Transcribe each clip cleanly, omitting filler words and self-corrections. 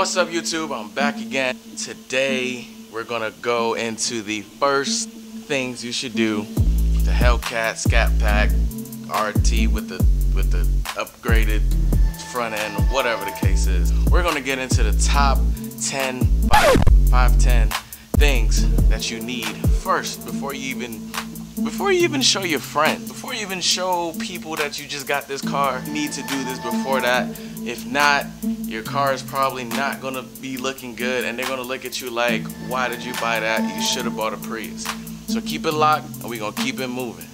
What's up, YouTube? I'm back again. Today we're gonna go into the first things you should do. The Hellcat Scat Pack RT with the upgraded front end, whatever the case is. We're gonna get into the top 10 things that you need first before you even show your friends, before you even show people that you just got this car. You need to do this before that. If not, your car is probably not gonna be looking good and they're gonna look at you like, why did you buy that? You should have bought a Prius. So keep it locked and we're gonna keep it moving.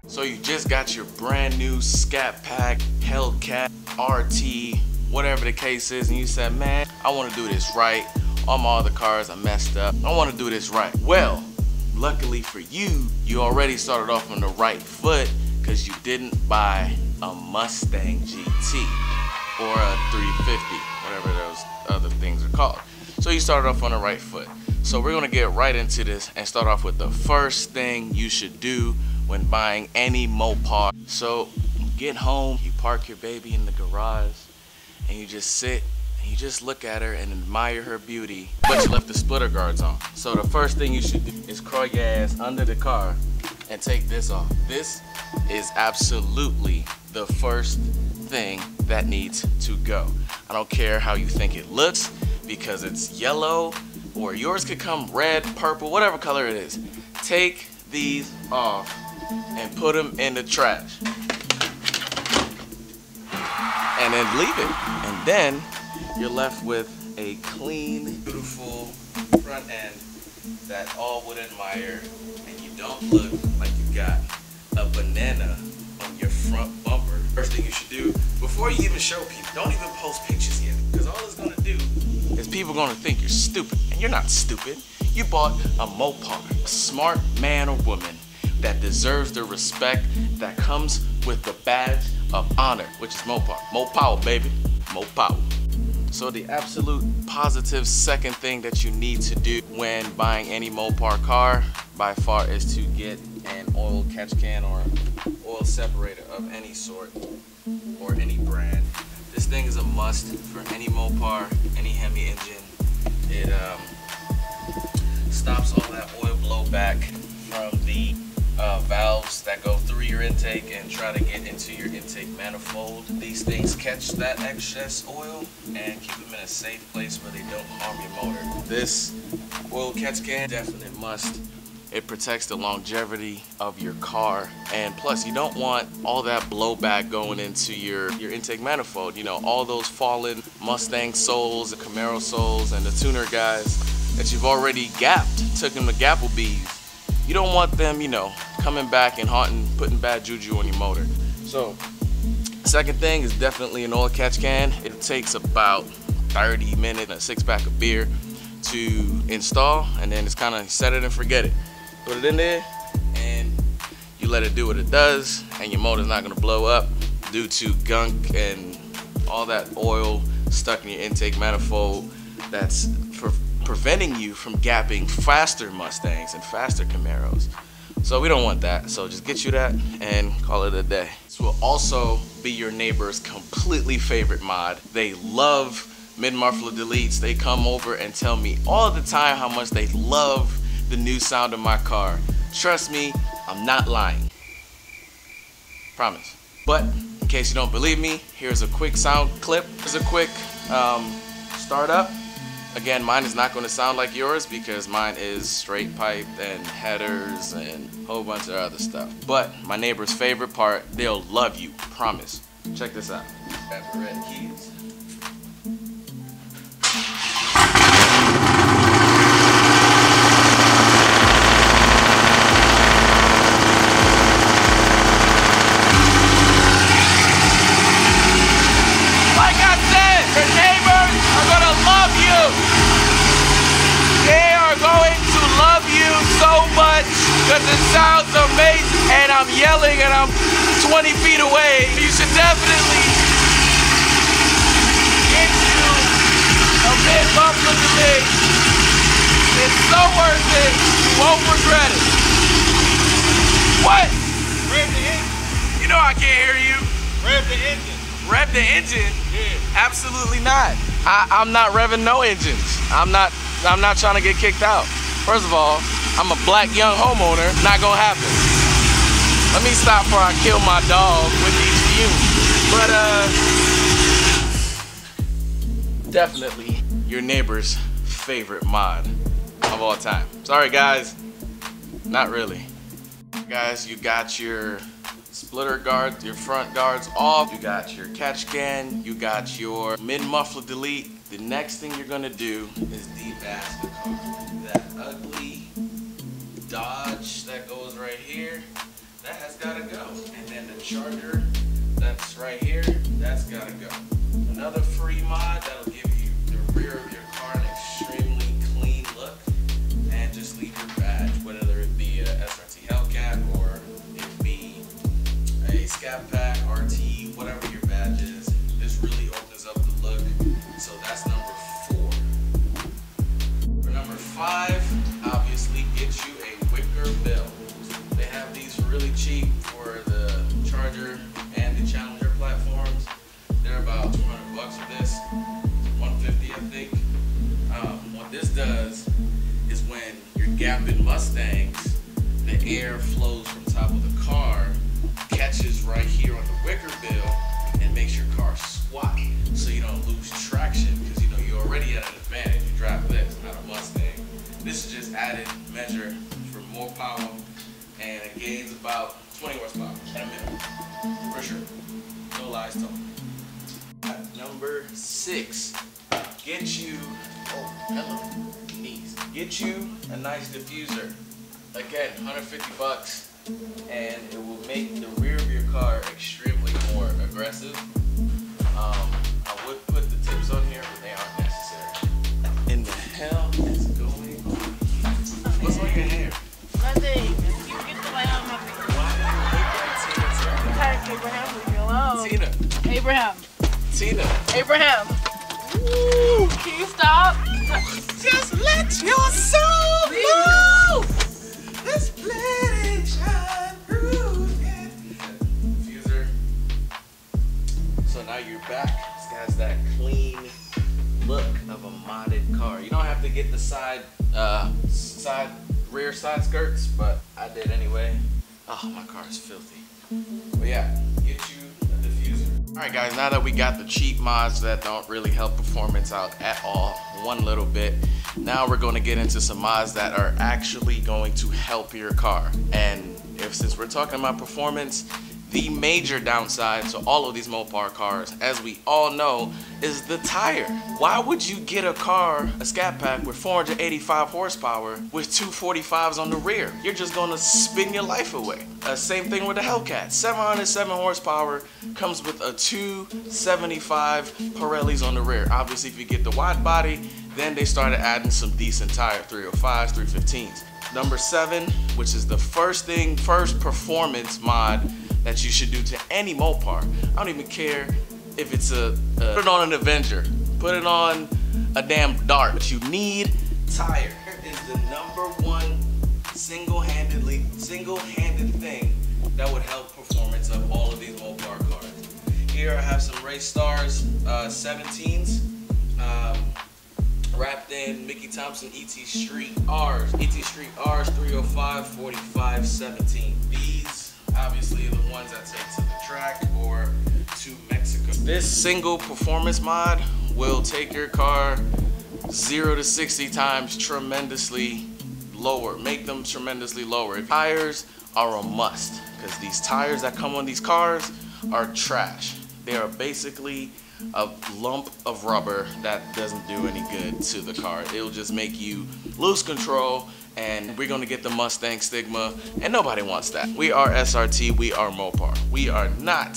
So you just got your brand new Scat Pack, Hellcat, RT, whatever the case is, and you said, man, I want to do this right. All my other cars I messed up. I want to do this right. Well, luckily for you, you already started off on the right foot because you didn't buy a Mustang GT or a 350, whatever those other things are called. So you started off on the right foot. So we're gonna get right into this and start off with the first thing you should do when buying any Mopar. So you get home, you park your baby in the garage, and you just sit and you just look at her and admire her beauty, but you left the splitter guards on. So the first thing you should do is crawl your ass under the car and take this off. This is absolutely the first thing that needs to go. I don't care how you think it looks, because it's yellow, or yours could come red, purple, whatever color it is. Take these off and put them in the trash. And then leave it. And then you're left with a clean, beautiful front end that all would admire, and you don't look like you got a banana on your front bumper. First thing you should do, before you even show people, don't even post pictures yet, because all it's gonna do is people gonna think you're stupid, and you're not stupid. You bought a Mopar, a smart man or woman that deserves the respect that comes with the badge of honor, which is Mopar. Mopower, baby, Mopower. So the absolute positive second thing that you need to do when buying any Mopar car by far is to get an oil catch can or oil separator of any sort or any brand. This thing is a must for any Mopar, any Hemi engine. It stops all that oil blowback from the valves that go through your intake and try to get into your intake manifold. These things catch that excess oil and keep them in a safe place where they don't harm your motor. This oil catch can, definite must. It protects the longevity of your car, and plus you don't want all that blowback going into your intake manifold. You know, all those fallen Mustang soles, the Camaro soles, and the tuner guys that you've already gapped, took them to Gapplebees. You don't want them, you know, coming back and haunting, putting bad juju on your motor. So, second thing is definitely an oil catch can. It takes about 30 minutes, a 6-pack of beer to install, and then it's kind of set it and forget it. Put it in there, and you let it do what it does, and your motor's not gonna blow up due to gunk and all that oil stuck in your intake manifold that's preventing you from gapping faster Mustangs and faster Camaros. So we don't want that, so just get you that and call it a day. This will also be your neighbor's completely favorite mod. They love mid-muffler deletes. They come over and tell me all the time how much they love the new sound of my car. Trust me, I'm not lying. Promise. But in case you don't believe me, here's a quick sound clip. Here's a quick startup. Again, mine is not going to sound like yours because mine is straight pipe and headers and a whole bunch of other stuff. But my neighbor's favorite part, they'll love you, promise. Check this out. Got the red keys. Like I said, your neighbors are going to love you. They are going to love you so much because it sounds amazing, and I'm yelling and I'm 20 feet away. You should definitely get you with me. It's so worth it. You won't regret it. What? Rev the engine. You know I can't hear you. Rev the engine. Rev the engine? Yeah. Absolutely not. I'm not revving no engines. I'm not trying to get kicked out. First of all, I'm a black young homeowner. Not gonna happen. Let me stop before I kill my dog with these fumes. But definitely your neighbor's favorite mod of all time. Sorry guys, not really. Guys, you got your splitter guards, your front guards off, you got your catch can, you got your mid muffler delete. The next thing you're gonna do is debass the car. That ugly Dodge that goes right here, that has gotta go. And then the Charger that's right here, that's gotta go. Another free mod that'll give you the rear of your car an extremely clean look, and just leave your badge, whether it be a SRT Hellcat or it be a Scat pack, RT, whatever your badge is. This really opens up the look. So that's number 4. For number 5, obviously get you a wicker bill. They have these for really cheap for the Charger and the Challenger platforms. They're about 200 bucks for this, 150 I think. What this does is when you're gapping Mustangs, the air flows from top of the car, catches right here on the wicker bill, and makes your car squat so you don't lose traction, because you know you're already at an advantage. You drive this, not a Mustang. This is just added measure for more power, and it gains about 20 horsepower at a minimum, for sure. No lies told. Number 6, get you, oh hello, knees. Get you a nice diffuser. Again, 150 bucks, and it will make the rear of your car extremely more aggressive. I would put the tips on here, but they aren't necessary. In the hell is going on? What's on your hair? Nothing. You get the light out of my face. Why do you look like Tina Turner? Abraham, leave me alone. Tina. Abraham. Tina. Abraham. Woo. Can you stop? Just let your soul move. Let's let it shine through it. Diffuser. So now you're back. This has that clean look of a modded car. You don't have to get the rear side skirts, but I did anyway. Oh, my car is filthy. But yeah, get you a diffuser. All right, guys. Now that we got the cheap mods that don't really help performance out at all, one little bit. Now we're going to get into some mods that are actually going to help your car. And since we're talking about performance, the major downside to all of these Mopar cars, as we all know, is the tire. Why would you get a car, a Scat Pack with 485 horsepower with 245s on the rear? You're just gonna spin your life away. Same thing with the Hellcat. 707 horsepower comes with a 275 Pirellis on the rear. Obviously, if you get the wide body, then they started adding some decent tire, 305s, 315s. Number 7, which is the first performance mod that you should do to any Mopar. I don't even care if it's put it on an Avenger, put it on a damn Dart, but you need tire. Here is the number 1 single-handed thing that would help performance of all of these Mopar cars. Here I have some Race Stars 17s. Wrapped in Mickey Thompson ET Street R's 305 45 17. These obviously are the ones I take to the track or to Mexico. This single performance mod will take your car 0 to 60 times tremendously lower, make them tremendously lower. Tires are a must, because these tires that come on these cars are trash. They are basically a lump of rubber that doesn't do any good to the car. It'll just make you lose control, and we're gonna get the Mustang stigma, and nobody wants that. We are SRT, we are Mopar. We are not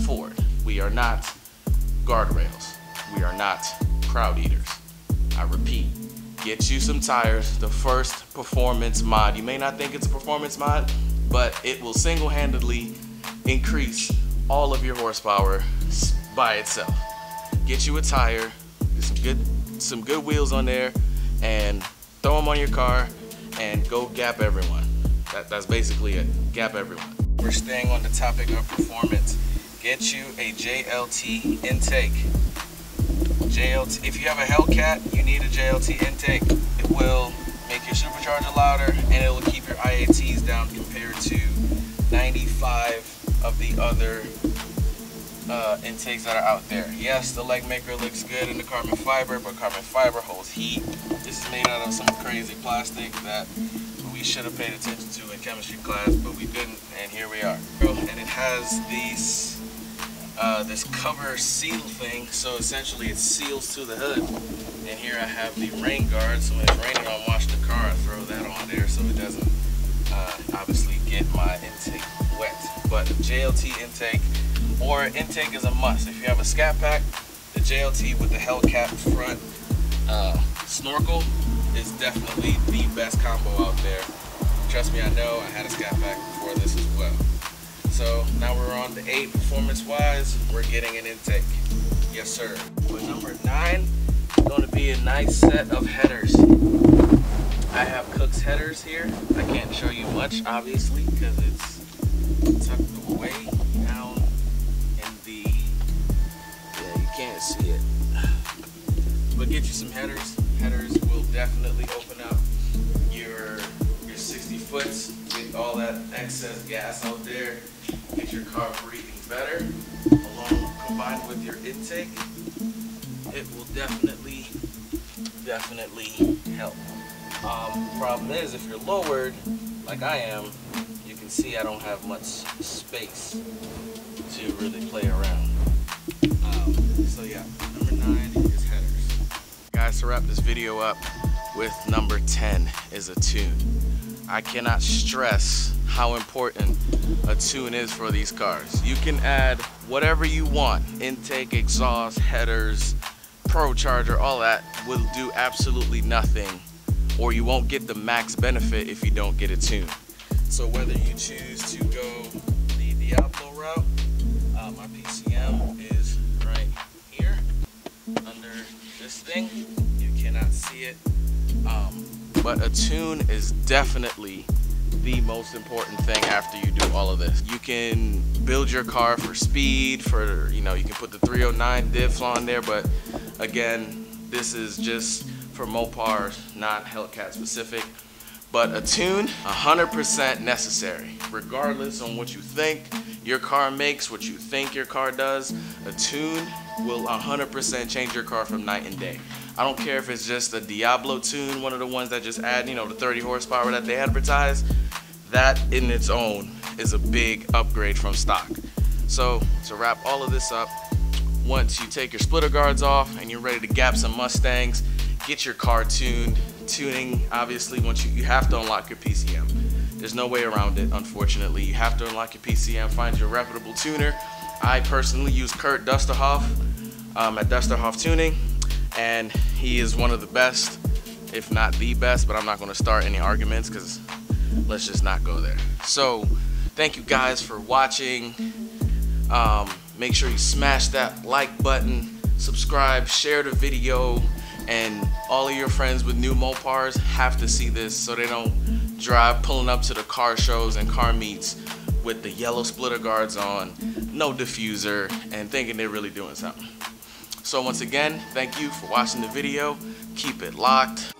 Ford. We are not guardrails. We are not crowd eaters. I repeat, get you some tires, the first performance mod. You may not think it's a performance mod, but it will single-handedly increase all of your horsepower by itself. Get you a tire, some good wheels on there, and throw them on your car and go gap everyone. That's basically it. Gap everyone. We're staying on the topic of performance. Get you a JLT intake. JLT. If you have a Hellcat, you need a JLT intake. It will make your supercharger louder, and it will keep your IATs down compared to 95 of the other intakes that are out there. Yes, the leg maker looks good in the carbon fiber, but carbon fiber holds heat. This is made out of some crazy plastic that we should have paid attention to in chemistry class, but we didn't, and here we are. And it has these this cover seal thing, so essentially it seals to the hood. And here I have the rain guard, so when it's raining, I'll wash the car, I throw that on there so it doesn't obviously get my intake wet. But JLT intake, or intake is a must. If you have a Scat pack, the JLT with the Hellcat front snorkel is definitely the best combo out there. Trust me, I know, I had a Scat pack before this as well. So now we're on the 8 performance-wise, we're getting an intake. Yes, sir. But number 9 is going to be a nice set of headers. I have Cook's headers here. I can't show you much, obviously, because it's tucked away down in the, yeah, you can't see it. But get you some headers. Headers will definitely open up your 60 foots, get all that excess gas out there, get your car breathing better, combined with your intake. It will definitely help. Problem is, if you're lowered, like I am, you can see I don't have much space to really play around. So yeah, number 9 is headers. Guys, to wrap this video up with number 10 is a tune. I cannot stress how important a tune is for these cars. You can add whatever you want, intake, exhaust, headers, pro charger, all that will do absolutely nothing, or you won't get the max benefit if you don't get a tune. So whether you choose to go the Diablo route, my PCM is right here under this thing. You cannot see it. But a tune is definitely the most important thing after you do all of this. You can build your car for speed, for, you know, you can put the 309 diff on there, but again, this is just for Mopars, not Hellcat specific. But a tune, 100% necessary. Regardless on what you think your car makes, what you think your car does, a tune will 100% change your car from night and day. I don't care if it's just a Diablo tune, one of the ones that just add, you know, the 30 horsepower that they advertise. That in its own is a big upgrade from stock. So to wrap all of this up, once you take your splitter guards off and you're ready to gap some Mustangs, get your car tuned. Tuning, obviously, once you have to unlock your PCM. There's no way around it, unfortunately. You have to unlock your PCM, find your reputable tuner. I personally use Kurt Dusterhoff at Dusterhoff Tuning, and he is one of the best, if not the best, but I'm not going to start any arguments because let's just not go there. So thank you guys for watching. Make sure you smash that like button, subscribe, share the video, and all of your friends with new Mopars have to see this so they don't drive pulling up to the car shows and car meets with the yellow splitter guards on, no diffuser, and thinking they're really doing something. So once again, thank you for watching the video. Keep it locked.